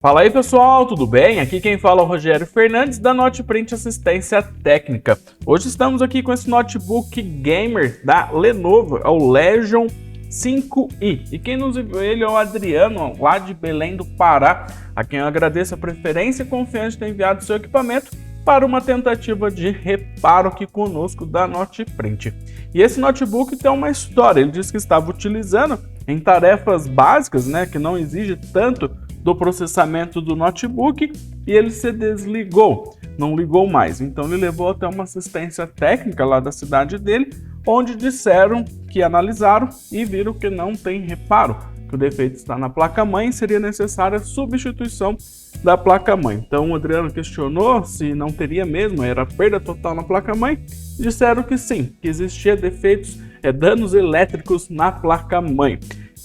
Fala aí pessoal, tudo bem? Aqui quem fala é o Rogério Fernandes da Noteprint Assistência Técnica. Hoje estamos aqui com esse notebook gamer da Lenovo, é o Legion 5i. E quem nos enviou ele é o Adriano, lá de Belém do Pará, a quem eu agradeço a preferência e confiança de ter enviado seu equipamento para uma tentativa de reparo aqui conosco da Noteprint. E esse notebook tem uma história, ele disse que estava utilizando em tarefas básicas, que não exige tanto do processamento do notebook, e ele se desligou, não ligou mais. Então ele levou até uma assistência técnica lá da cidade dele, onde disseram que analisaram e viram que não tem reparo, que o defeito está na placa-mãe e seria necessária a substituição da placa-mãe. Então o Adriano questionou se não teria mesmo, era perda total na placa-mãe. Disseram que sim, que existia defeitos, danos elétricos na placa-mãe,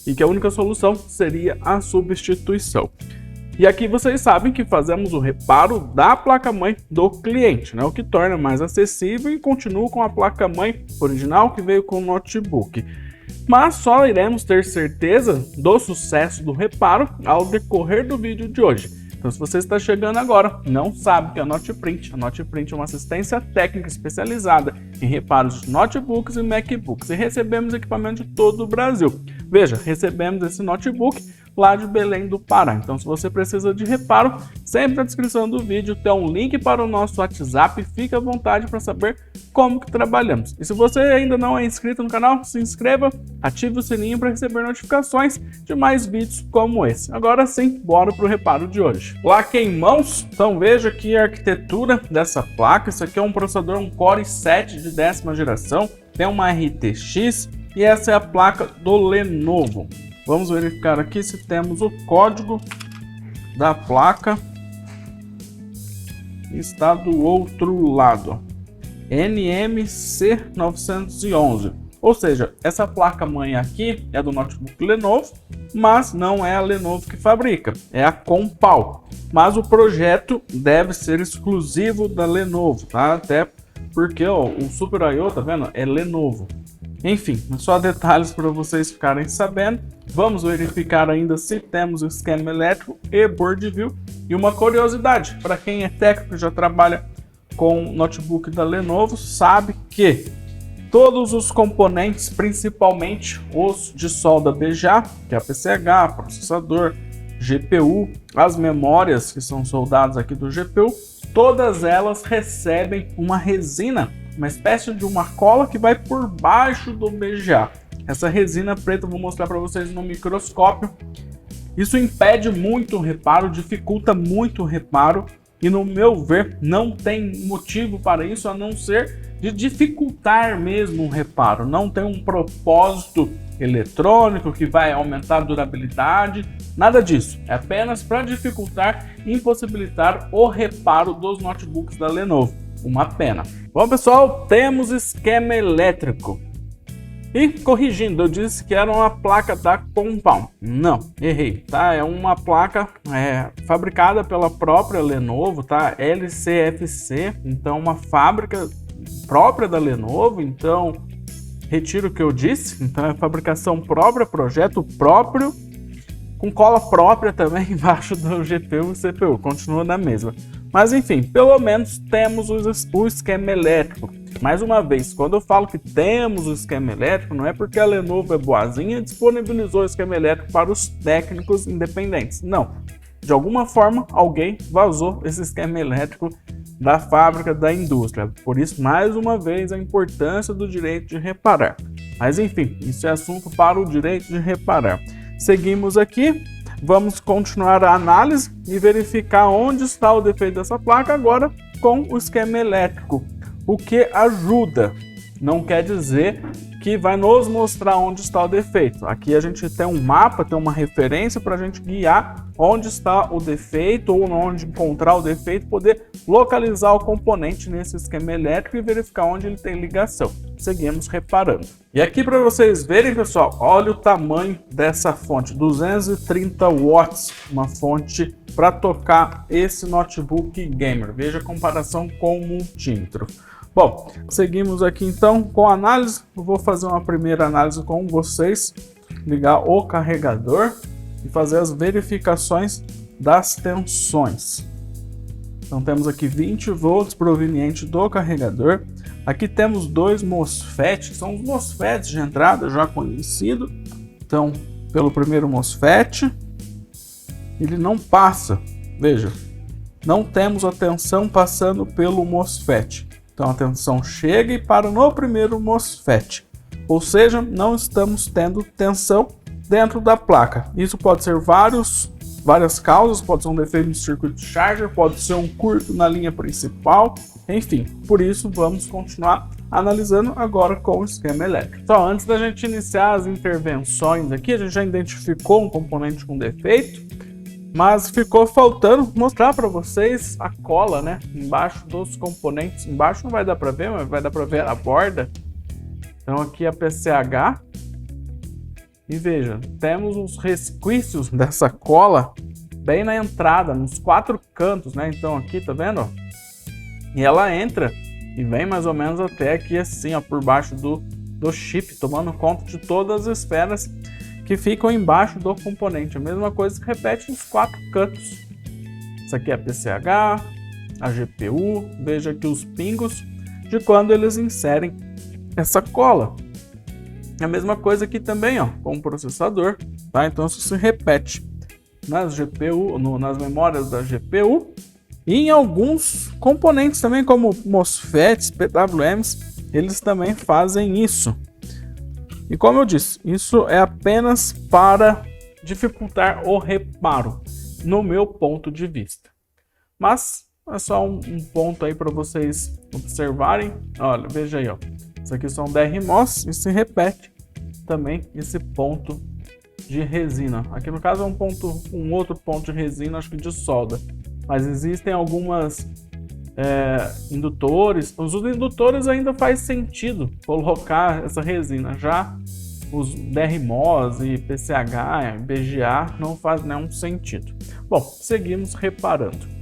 e que a única solução seria a substituição. E aqui vocês sabem que fazemos o reparo da placa-mãe do cliente, o que torna mais acessível, e continua com a placa-mãe original que veio com o notebook. Mas só iremos ter certeza do sucesso do reparo ao decorrer do vídeo de hoje. Então, se você está chegando agora, não sabe que a Noteprint é uma assistência técnica especializada em reparos de notebooks e MacBooks, e recebemos equipamento de todo o Brasil. Veja, recebemos esse notebook lá de Belém do Pará. Então, se você precisa de reparo, sempre na descrição do vídeo tem um link para o nosso WhatsApp. Fique à vontade para saber como que trabalhamos. E se você ainda não é inscrito no canal, se inscreva, ative o sininho para receber notificações de mais vídeos como esse. Agora sim, bora para o reparo de hoje. Placa em mãos, então veja aqui a arquitetura dessa placa. Isso aqui é um processador, um Core i7 de 10ª geração, tem uma RTX, e essa é a placa do Lenovo. Vamos verificar aqui se temos o código da placa. Está do outro lado, NMC911. Ou seja, essa placa-mãe aqui é do notebook Lenovo, mas não é a Lenovo que fabrica, é a Compal. Mas o projeto deve ser exclusivo da Lenovo, tá? Até porque o Super I/O, tá vendo? É Lenovo. Enfim, só detalhes para vocês ficarem sabendo. Vamos verificar ainda se temos o esquema elétrico e board view. E uma curiosidade, para quem é técnico e já trabalha com notebook da Lenovo, sabe que todos os componentes, principalmente os de solda BGA, que é a PCH, processador, GPU, as memórias que são soldadas aqui do GPU, todas elas recebem uma resina, uma espécie de uma cola que vai por baixo do BGA. Essa resina preta eu vou mostrar para vocês no microscópio. Isso impede muito o reparo, dificulta muito o reparo, e no meu ver não tem motivo para isso a não ser de dificultar mesmo o reparo. Não tem um propósito eletrônico que vai aumentar a durabilidade, nada disso. É apenas para dificultar e impossibilitar o reparo dos notebooks da Lenovo. Uma pena. Bom pessoal, temos esquema elétrico. E corrigindo, eu disse que era uma placa da Compal. Não, errei, tá? É uma placa fabricada pela própria Lenovo, tá? LCFC, então uma fábrica própria da Lenovo. Então, retiro o que eu disse. Então é fabricação própria, projeto próprio, com cola própria também embaixo do GPU e CPU, continua na mesma. Mas enfim, pelo menos temos o esquema elétrico. Mais uma vez, quando eu falo que temos o esquema elétrico, não é porque a Lenovo é boazinha e disponibilizou o esquema elétrico para os técnicos independentes. Não. De alguma forma, alguém vazou esse esquema elétrico da fábrica, da indústria. Por isso, mais uma vez, a importância do direito de reparar. Mas enfim, isso é assunto para o direito de reparar. Seguimos aqui. Vamos continuar a análise e verificar onde está o defeito dessa placa agora com o esquema elétrico. O que ajuda, não quer dizer que vai nos mostrar onde está o defeito. Aqui a gente tem um mapa, tem uma referência para a gente guiar onde está o defeito ou onde encontrar o defeito, poder localizar o componente nesse esquema elétrico e verificar onde ele tem ligação. Seguimos reparando. E aqui para vocês verem, pessoal, olha o tamanho dessa fonte, 230 watts, uma fonte para tocar esse notebook gamer. Veja a comparação com o multímetro. Bom, seguimos aqui então com a análise. Eu vou fazer uma primeira análise com vocês, ligar o carregador e fazer as verificações das tensões. Então temos aqui 20 volts proveniente do carregador. Aqui temos dois MOSFET, que são os MOSFETs de entrada já conhecido. Então, pelo primeiro MOSFET, ele não passa. Veja, não temos a tensão passando pelo MOSFET. Então a tensão chega e para no primeiro MOSFET. Ou seja, não estamos tendo tensão dentro da placa. Isso pode ser várias causas, pode ser um defeito no circuito charger, pode ser um curto na linha principal, enfim. Por isso vamos continuar analisando agora com o esquema elétrico. Só antes da gente iniciar as intervenções aqui, a gente já identificou um componente com defeito, mas ficou faltando mostrar para vocês a cola, né, embaixo dos componentes. Embaixo não vai dar para ver, mas vai dar para ver a borda. Então aqui a PCH. E veja, temos os resquícios dessa cola bem na entrada, nos 4 cantos, né? Então aqui, tá vendo? E ela entra e vem mais ou menos até aqui assim, ó, por baixo do chip, tomando conta de todas as esferas que ficam embaixo do componente. A mesma coisa que repete nos 4 cantos. Isso aqui é a PCH, a GPU, veja aqui os pingos de quando eles inserem essa cola. A mesma coisa aqui também, ó, com o processador, tá? Então isso se repete nas GPU, nas memórias da GPU e em alguns componentes também, como MOSFETs, PWMs, eles também fazem isso. E como eu disse, isso é apenas para dificultar o reparo, no meu ponto de vista. Mas é só um ponto aí para vocês observarem. Olha, veja aí, ó. Isso aqui são DRMOS e se repete também esse ponto de resina. Aqui no caso é um outro ponto de resina, acho que de solda. Mas existem algumas indutores. Os indutores ainda faz sentido colocar essa resina. Já os DRMOS e PCH, BGA não faz nenhum sentido. Bom, seguimos reparando.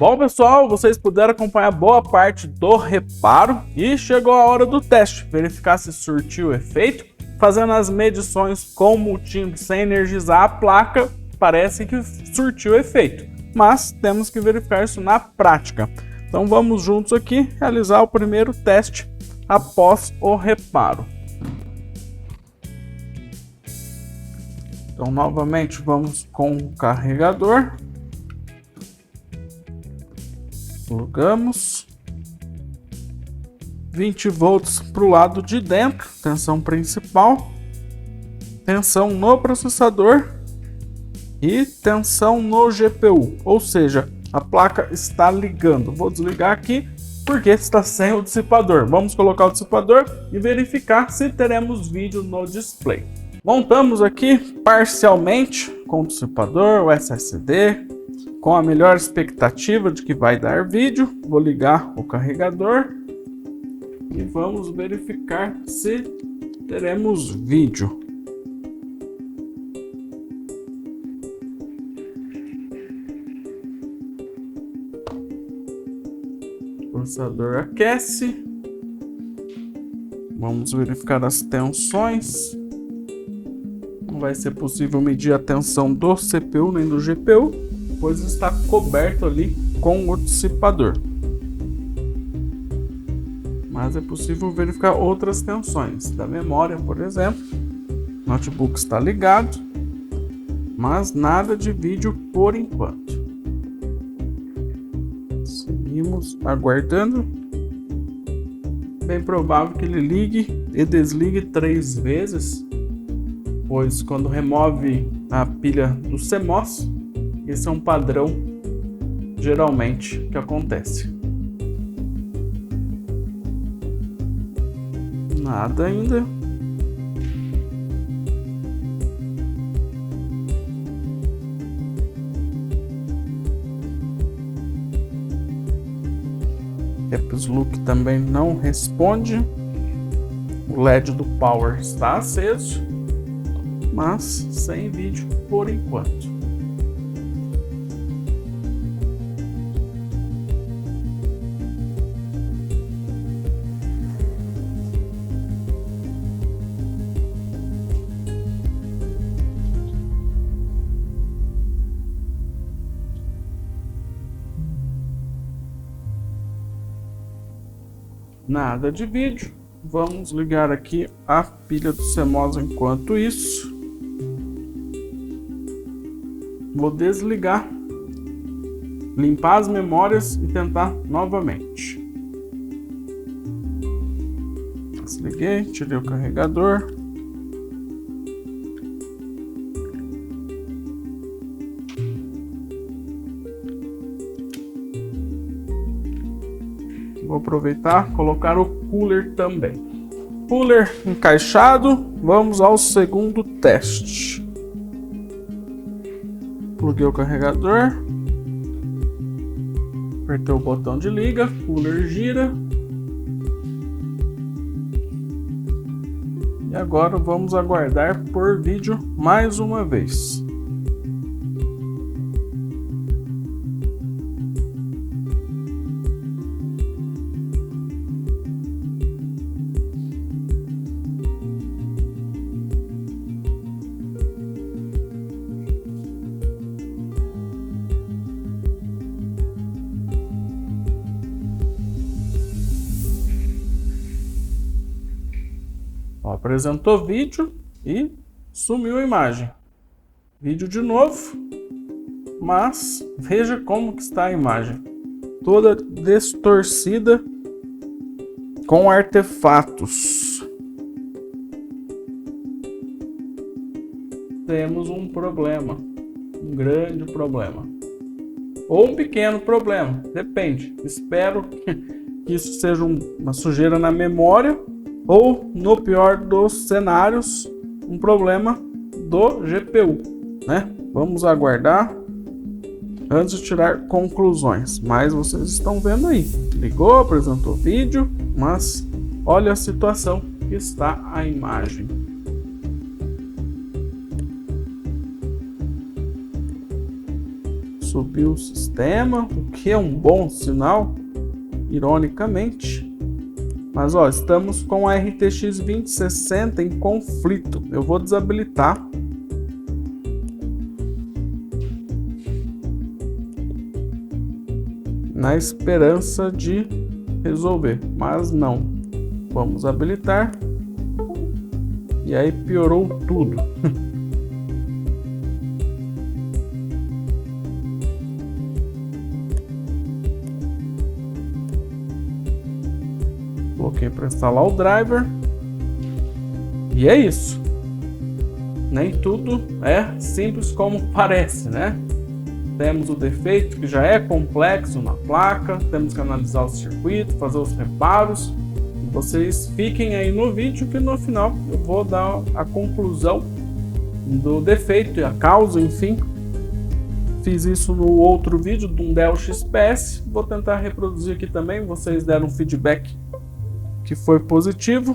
Bom, pessoal, vocês puderam acompanhar boa parte do reparo e chegou a hora do teste, verificar se surtiu efeito. fazendo as medições com o multímetro sem energizar a placa, parece que surtiu efeito, mas temos que verificar isso na prática. Então vamos juntos aqui realizar o primeiro teste após o reparo. Então novamente vamos com o carregador, plugamos 20 volts para o lado de dentro, tensão principal, tensão no processador e tensão no GPU, ou seja, a placa está ligando. Vou desligar aqui porque está sem o dissipador. Vamos colocar o dissipador e verificar se teremos vídeo no display. Montamos aqui parcialmente com o dissipador, o SSD, com a melhor expectativa de que vai dar vídeo. Vou ligar o carregador e vamos verificar se teremos vídeo. O processador aquece. Vamos verificar as tensões. Não vai ser possível medir a tensão do CPU nem do GPU, pois está coberto ali com o dissipador. Mas é possível verificar outras tensões da memória, por exemplo. O notebook está ligado, mas nada de vídeo por enquanto. Seguimos aguardando. Bem provável que ele ligue e desligue 3 vezes, pois quando remove a pilha do CMOS, esse é um padrão geralmente que acontece. Nada ainda. Caps Lock também não responde. O LED do Power está aceso, mas sem vídeo por enquanto. Nada de vídeo. Vamos ligar aqui a pilha do CMOS enquanto isso. Vou desligar, limpar as memórias e tentar novamente. Desliguei, tirei o carregador. Vou aproveitar, colocar o cooler também. Cooler encaixado, vamos ao segundo teste. Pluguei o carregador. Apertei o botão de liga, cooler gira. E agora vamos aguardar por vídeo mais uma vez. Apresentou vídeo e sumiu a imagem. Vídeo de novo, mas veja como que está a imagem. Toda distorcida com artefatos. Temos um problema, um grande problema. Ou um pequeno problema, depende. Espero que isso seja uma sujeira na memória, ou, no pior dos cenários, um problema do GPU, né? Vamos aguardar antes de tirar conclusões. Mas vocês estão vendo aí. Ligou, apresentou vídeo, mas olha a situação que está a imagem. Subiu o sistema, o que é um bom sinal, ironicamente. Mas ó, estamos com a RTX 2060 em conflito. Eu vou desabilitar. Na esperança de resolver, mas não. Vamos habilitar. E aí piorou tudo. Coloquei para instalar o driver. E é isso. Nem tudo é simples como parece, né? Temos o defeito que já é complexo na placa, temos que analisar o circuito, fazer os reparos. Vocês fiquem aí no vídeo que no final eu vou dar a conclusão do defeito e a causa, enfim. Fiz isso no outro vídeo de um Dell XPS, vou tentar reproduzir aqui também. Vocês deram um feedback que foi positivo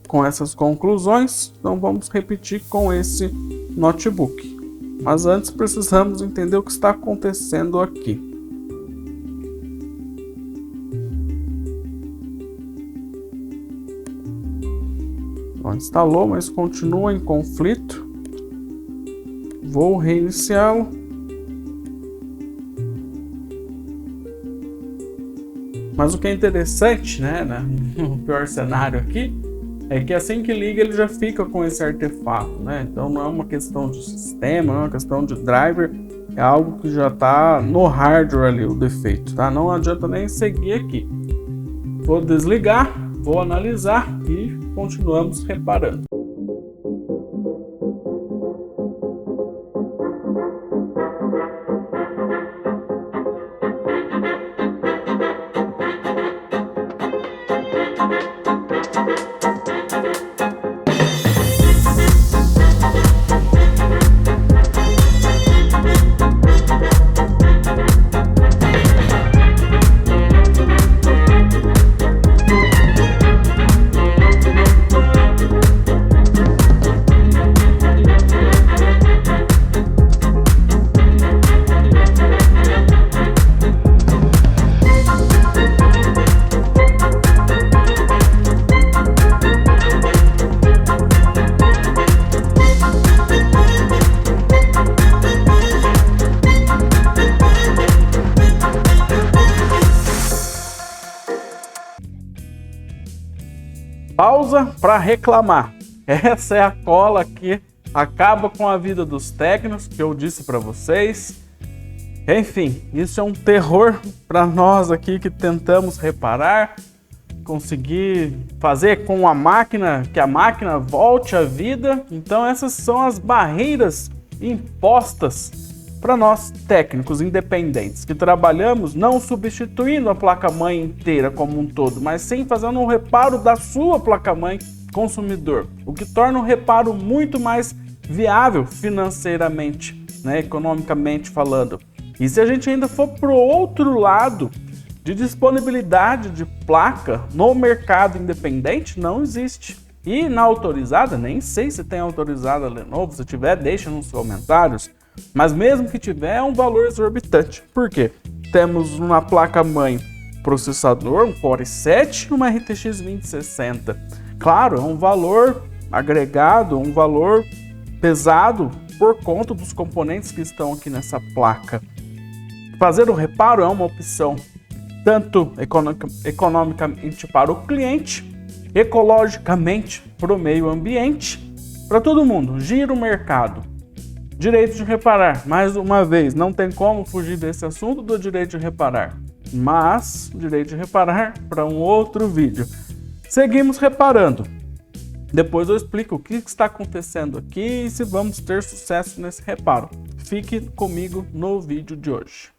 com essas conclusões, então vamos repetir com esse notebook. Mas antes precisamos entender o que está acontecendo aqui. Bom, instalou, mas continua em conflito. Vou reiniciá-lo. Mas o que é interessante, né, no pior cenário aqui, é que assim que liga ele já fica com esse artefato, né? Então não é uma questão de sistema, não é uma questão de driver, é algo que já está no hardware ali, o defeito, tá? Não adianta nem seguir aqui. Vou desligar, vou analisar e continuamos reparando. Pausa para reclamar. Essa é a cola que acaba com a vida dos técnicos, que eu disse para vocês. Enfim, isso é um terror para nós aqui que tentamos reparar, conseguir fazer com a máquina, que a máquina volte à vida. Então essas são as barreiras impostas para nós técnicos independentes, que trabalhamos não substituindo a placa-mãe inteira como um todo, mas sim fazendo um reparo da sua placa-mãe consumidor, o que torna o reparo muito mais viável financeiramente, né, economicamente falando. E se a gente ainda for para o outro lado de disponibilidade de placa no mercado independente, não existe. E na autorizada, nem sei se tem autorizada a Lenovo, se tiver deixa nos comentários, mas mesmo que tiver é um valor exorbitante. Por quê? Temos uma placa-mãe processador, um Core i7 e uma RTX 2060. Claro, é um valor agregado, um valor pesado por conta dos componentes que estão aqui nessa placa. Fazer o reparo é uma opção tanto economicamente para o cliente, ecologicamente para o meio ambiente, para todo mundo. Gira o mercado. Direito de reparar, mais uma vez, não tem como fugir desse assunto do direito de reparar, mas o direito de reparar para um outro vídeo. Seguimos reparando. Depois eu explico o que está acontecendo aqui e se vamos ter sucesso nesse reparo. Fique comigo no vídeo de hoje.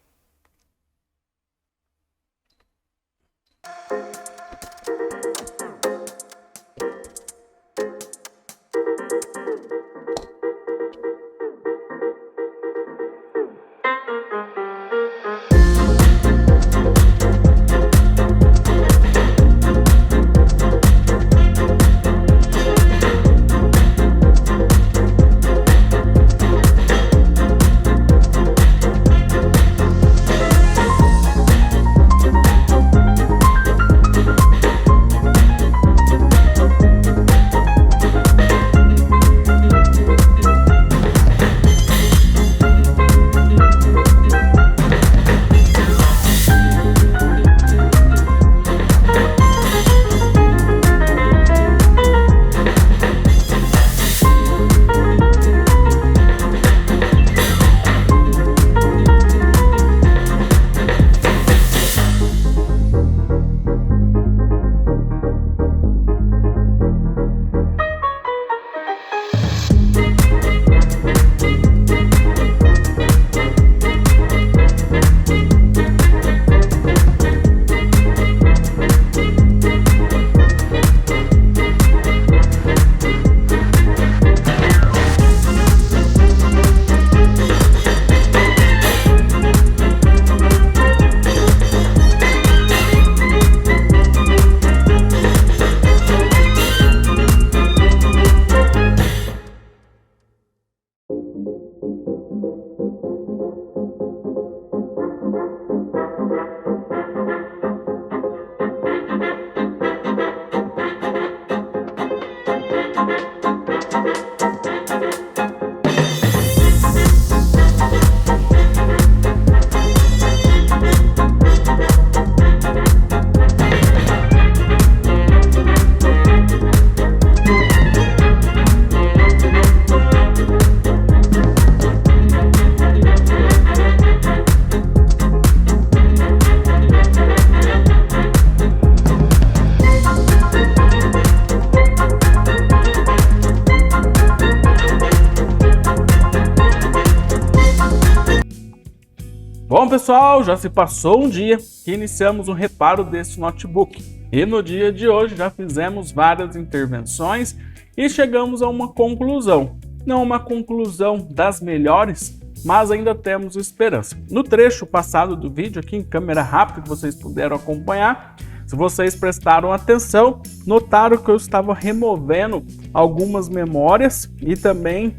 Bom pessoal, já se passou um dia que iniciamos o reparo desse notebook e no dia de hoje já fizemos várias intervenções e chegamos a uma conclusão. Não uma conclusão das melhores, mas ainda temos esperança. No trecho passado do vídeo aqui em câmera rápida que vocês puderam acompanhar, se vocês prestaram atenção, notaram que eu estava removendo algumas memórias e também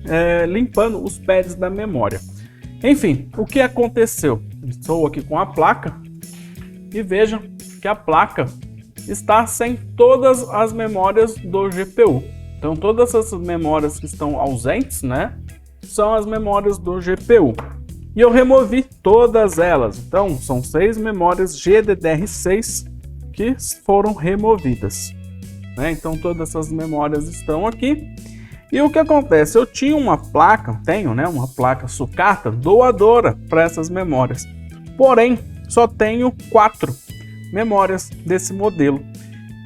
limpando os pads da memória. Enfim, o que aconteceu? Estou aqui com a placa e vejam que a placa está sem todas as memórias do GPU. Então todas essas memórias que estão ausentes, né, são as memórias do GPU. E eu removi todas elas. Então são 6 memórias GDDR6 que foram removidas, né? Então todas essas memórias estão aqui. E o que acontece? Eu tinha uma placa, uma placa sucata doadora para essas memórias. Porém, só tenho 4 memórias desse modelo.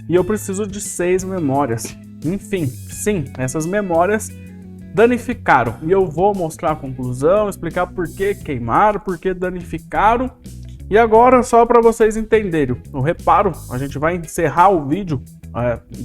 E eu preciso de 6 memórias. Enfim, sim, essas memórias danificaram. E eu vou mostrar a conclusão, explicar por que queimaram, por que danificaram. E agora, só para vocês entenderem, o reparo, a gente vai encerrar o vídeo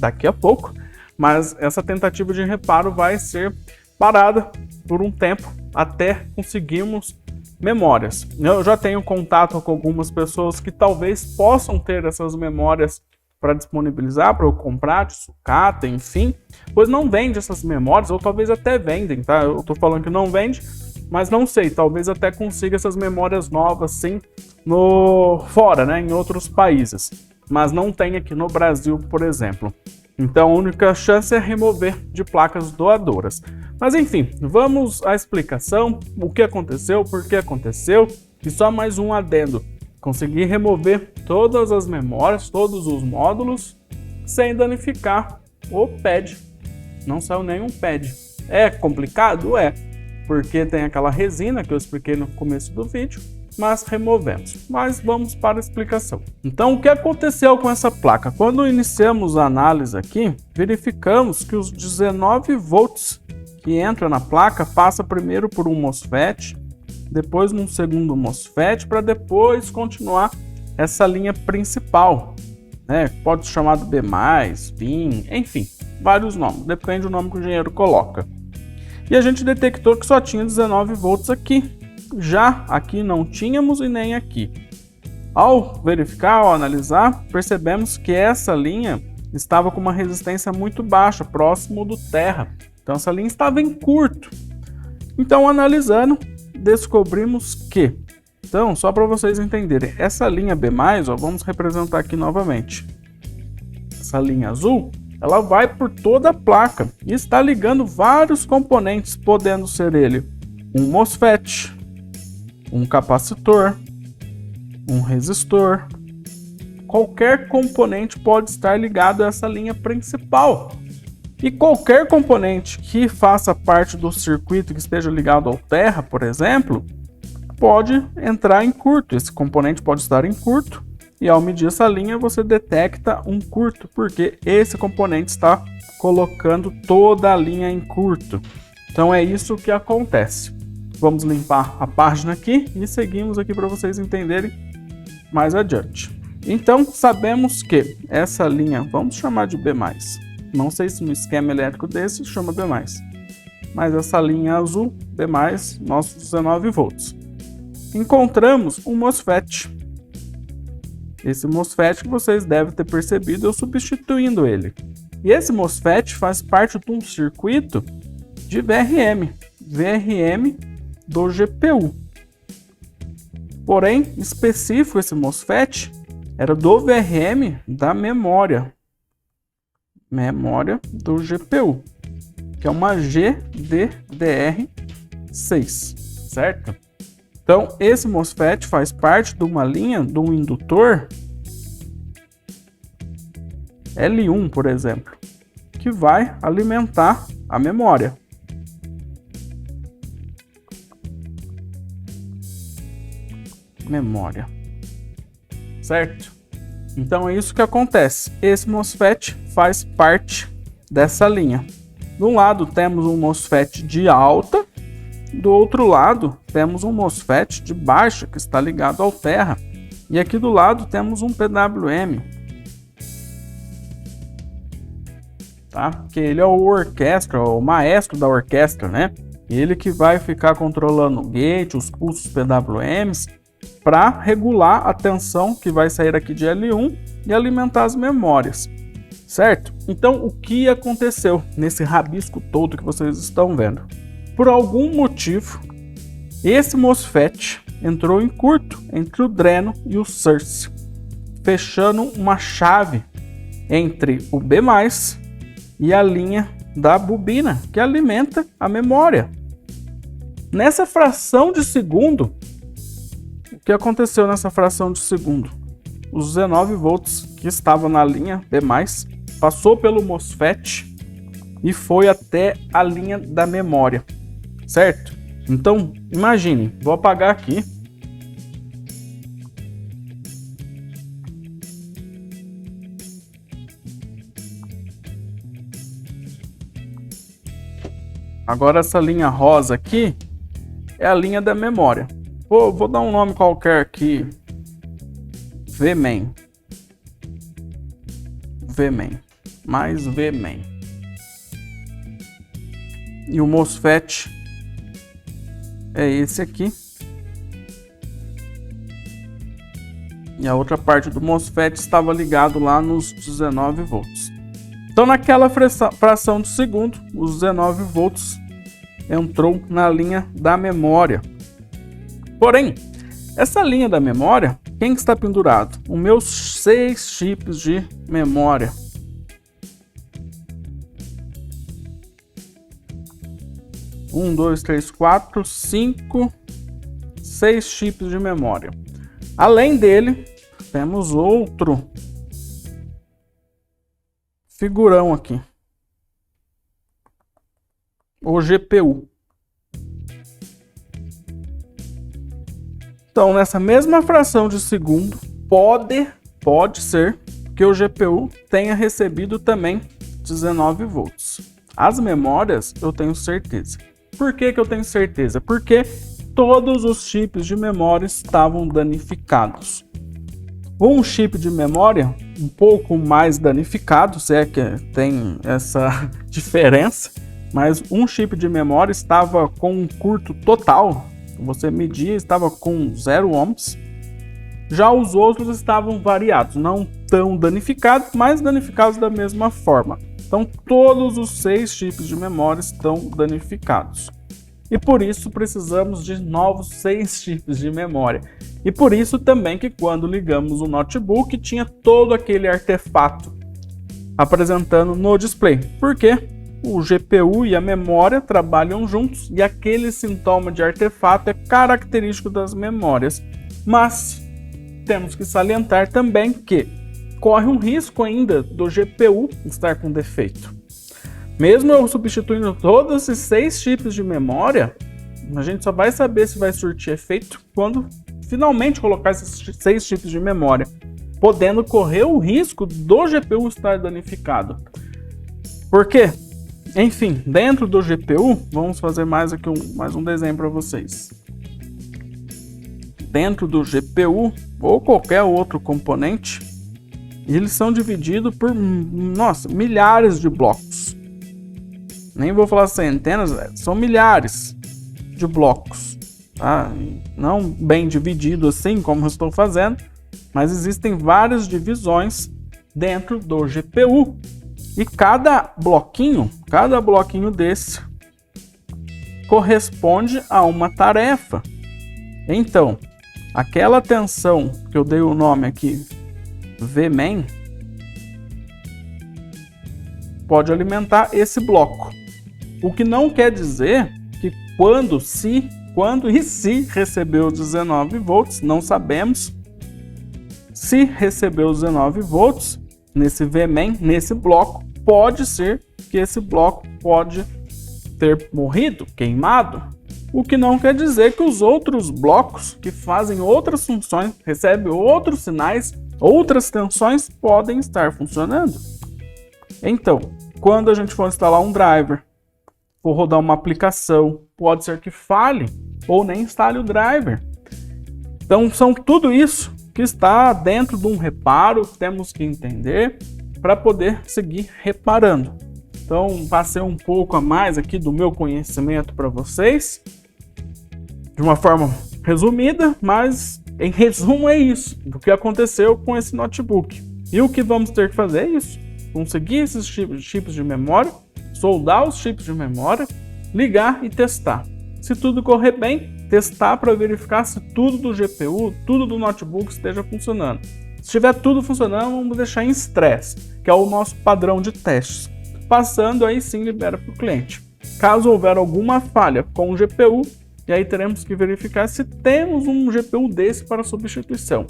daqui a pouco. Mas essa tentativa de reparo vai ser parada por um tempo até conseguirmos memórias. Eu já tenho contato com algumas pessoas que talvez possam ter essas memórias para disponibilizar, para eu comprar de sucata, enfim, pois não vende essas memórias, ou talvez até vendem, tá? Eu tô falando que não vende, mas não sei, talvez até consiga essas memórias novas sim fora, né, em outros países, mas não tem aqui no Brasil, por exemplo. Então a única chance é remover de placas doadoras. Mas enfim, vamos à explicação, o que aconteceu, por que aconteceu, e só mais um adendo. Consegui remover todas as memórias, todos os módulos, sem danificar o pad. Não saiu nenhum pad. É complicado? É, porque tem aquela resina que eu expliquei no começo do vídeo, mas removemos. Mas vamos para a explicação. Então, o que aconteceu com essa placa? Quando iniciamos a análise aqui, verificamos que os 19 volts que entra na placa passa primeiro por um MOSFET, depois num segundo MOSFET, para depois continuar essa linha principal, né? Pode ser chamado B+, VIN, enfim, vários nomes, depende do nome que o engenheiro coloca. E a gente detectou que só tinha 19 volts aqui. Já aqui não tínhamos e nem aqui. Ao verificar, ao analisar, percebemos que essa linha estava com uma resistência muito baixa, próximo do terra. Então essa linha estava em curto. Então analisando, descobrimos que... Então, só para vocês entenderem, essa linha B+, ó, vamos representar aqui novamente. Essa linha azul, ela vai por toda a placa e está ligando vários componentes, podendo ser ele um MOSFET, um capacitor, um resistor. Qualquer componente pode estar ligado a essa linha principal. E qualquer componente que faça parte do circuito que esteja ligado ao terra, por exemplo, pode entrar em curto. Esse componente pode estar em curto e ao medir essa linha você detecta um curto, porque esse componente está colocando toda a linha em curto. Então é isso que acontece. Vamos limpar a página aqui e seguimos aqui para vocês entenderem mais adiante. Então, sabemos que essa linha, vamos chamar de B+. Não sei se no esquema elétrico desse chama B+. Mas essa linha azul, B+, nossos 19 volts. Encontramos um MOSFET. Esse MOSFET que vocês devem ter percebido eu substituindo ele. E esse MOSFET faz parte de um circuito de VRM. VRM do GPU. Porém, específico esse MOSFET era do VRM da memória do GPU, que é uma GDDR6, certo? Então, esse MOSFET faz parte de uma linha de um indutor L1, por exemplo, que vai alimentar a memória. Certo? Então é isso que acontece. Esse MOSFET faz parte dessa linha. De um lado temos um MOSFET de alta, do outro lado temos um MOSFET de baixa que está ligado ao terra, e aqui do lado temos um PWM, tá? Que ele é o orquestra, o maestro da orquestra, né? Ele que vai ficar controlando o gate, os pulsos PWMs, para regular a tensão que vai sair aqui de L1 e alimentar as memórias, certo? Então, o que aconteceu nesse rabisco todo que vocês estão vendo? Por algum motivo, esse MOSFET entrou em curto entre o dreno e o source, fechando uma chave entre o B+, e a linha da bobina que alimenta a memória. Nessa fração de segundo, o que aconteceu nessa fração de segundo? Os 19 volts que estavam na linha B+, passou pelo MOSFET e foi até a linha da memória, certo? Então, imagine, vou apagar aqui. Agora essa linha rosa aqui é a linha da memória. Vou dar um nome qualquer aqui. VMain. Mais VMain. E o MOSFET é esse aqui. E a outra parte do MOSFET estava ligado lá nos 19 volts. Então naquela fração de segundo, os 19 volts entrou na linha da memória. Porém, essa linha da memória, quem está pendurado? Os meus 6 chips de memória. Um, dois, três, quatro, 5, 6 chips de memória. Além dele, temos outro figurão aqui. O GPU. Então, nessa mesma fração de segundo, pode ser que o GPU tenha recebido também 19 volts. As memórias, eu tenho certeza. Por que eu tenho certeza? Porque todos os chips de memória estavam danificados. Um chip de memória um pouco mais danificado, se é que tem essa diferença, mas um chip de memória estava com um curto total, você media, estava com 0 ohms. Já os outros estavam variados, não tão danificados, mas danificados da mesma forma. Então todos os 6 chips de memória estão danificados. E por isso precisamos de novos 6 chips de memória. E por isso também que quando ligamos o notebook tinha todo aquele artefato apresentando no display. Por quê? O GPU e a memória trabalham juntos e aquele sintoma de artefato é característico das memórias. Mas temos que salientar também que corre um risco ainda do GPU estar com defeito. Mesmo eu substituindo todos esses 6 chips de memória, a gente só vai saber se vai surtir efeito quando finalmente colocar esses 6 chips de memória, podendo correr o risco do GPU estar danificado. Por quê? Enfim, dentro do GPU, vamos fazer mais um desenho para vocês. Dentro do GPU, ou qualquer outro componente, eles são divididos por, milhares de blocos. Nem vou falar centenas, são milhares de blocos. Tá? Não bem dividido assim como eu estou fazendo, mas existem várias divisões dentro do GPU. E cada bloquinho desse corresponde a uma tarefa. Então, aquela tensão que eu dei o nome aqui, Vmain, pode alimentar esse bloco. O que não quer dizer que quando e se recebeu 19 volts, não sabemos. Se recebeu 19 volts nesse Vmain, nesse bloco, pode ser que esse bloco pode ter morrido, queimado. O que não quer dizer que os outros blocos que fazem outras funções, recebem outros sinais, outras tensões, podem estar funcionando. Então, quando a gente for instalar um driver, for rodar uma aplicação, pode ser que falhe ou nem instale o driver. Então, são tudo isso que está dentro de um reparo, temos que entender para poder seguir reparando. Então, passei um pouco a mais aqui do meu conhecimento para vocês, de uma forma resumida, mas em resumo é isso, do que aconteceu com esse notebook. E o que vamos ter que fazer é isso, conseguir esses chips de memória, soldar os chips de memória, ligar e testar. Se tudo correr bem, testar para verificar se tudo do GPU, tudo do notebook esteja funcionando. Se estiver tudo funcionando, vamos deixar em stress, que é o nosso padrão de testes. Passando, aí sim libera para o cliente. Caso houver alguma falha com o GPU, e aí teremos que verificar se temos um GPU desse para substituição.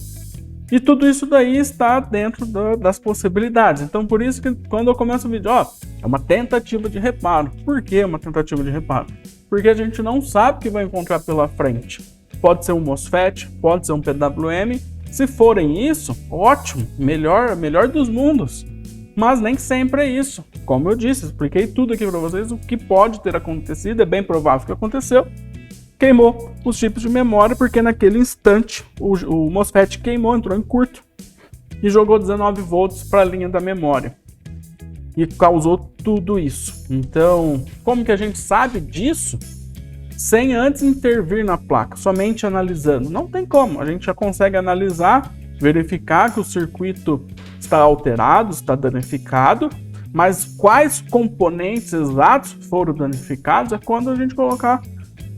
E tudo isso daí está dentro das possibilidades. Então, por isso que quando eu começo o vídeo, é uma tentativa de reparo. Por que uma tentativa de reparo? Porque a gente não sabe o que vai encontrar pela frente. Pode ser um MOSFET, pode ser um PWM. Se forem isso, ótimo, melhor dos mundos. Mas nem sempre é isso. Como eu disse, expliquei tudo aqui para vocês o que pode ter acontecido, é bem provável que aconteceu. Queimou os chips de memória porque naquele instante o MOSFET queimou, entrou em curto e jogou 19 volts para a linha da memória e causou tudo isso. Então, como que a gente sabe disso sem antes intervir na placa, somente analisando? Não tem como, a gente já consegue analisar, verificar que o circuito está alterado, está danificado, mas quais componentes exatos foram danificados é quando a gente colocar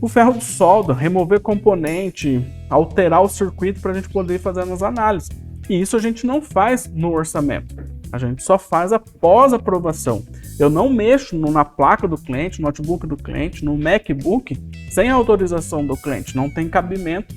o ferro de solda, remover componente, alterar o circuito para a gente poder fazer as análises. E isso a gente não faz no orçamento, a gente só faz após a aprovação. Eu não mexo na placa do cliente, no notebook do cliente, no MacBook, sem a autorização do cliente. Não tem cabimento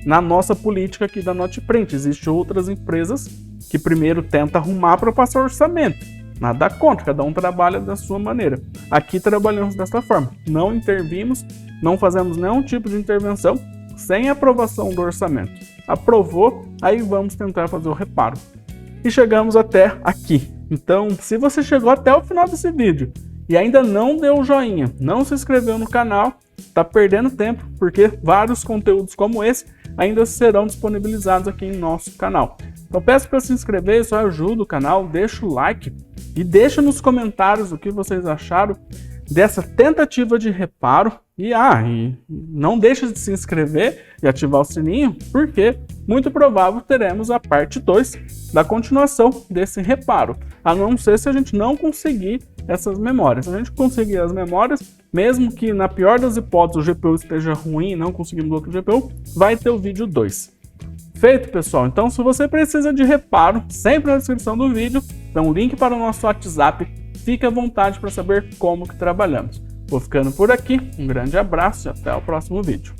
na nossa política aqui da Notprint. Existem outras empresas que primeiro tentam arrumar para passar orçamento. Nada contra, cada um trabalha da sua maneira. Aqui trabalhamos dessa forma, não intervimos, não fazemos nenhum tipo de intervenção sem aprovação do orçamento. Aprovou, aí vamos tentar fazer o reparo. E chegamos até aqui. Então, se você chegou até o final desse vídeo e ainda não deu o joinha, não se inscreveu no canal, está perdendo tempo, porque vários conteúdos como esse ainda serão disponibilizados aqui em nosso canal. Então peço para se inscrever, isso ajuda o canal, deixa o like e deixa nos comentários o que vocês acharam dessa tentativa de reparo. E não deixe de se inscrever e ativar o sininho, porque muito provável teremos a parte 2 da continuação desse reparo. A não ser se a gente não conseguir essas memórias. Se a gente conseguir as memórias, mesmo que na pior das hipóteses o GPU esteja ruim e não conseguimos outro GPU, vai ter o vídeo 2. Feito, pessoal? Então, se você precisa de reparo, sempre na descrição do vídeo tem um link para o nosso WhatsApp. Fique à vontade para saber como que trabalhamos. Vou ficando por aqui, um grande abraço e até o próximo vídeo.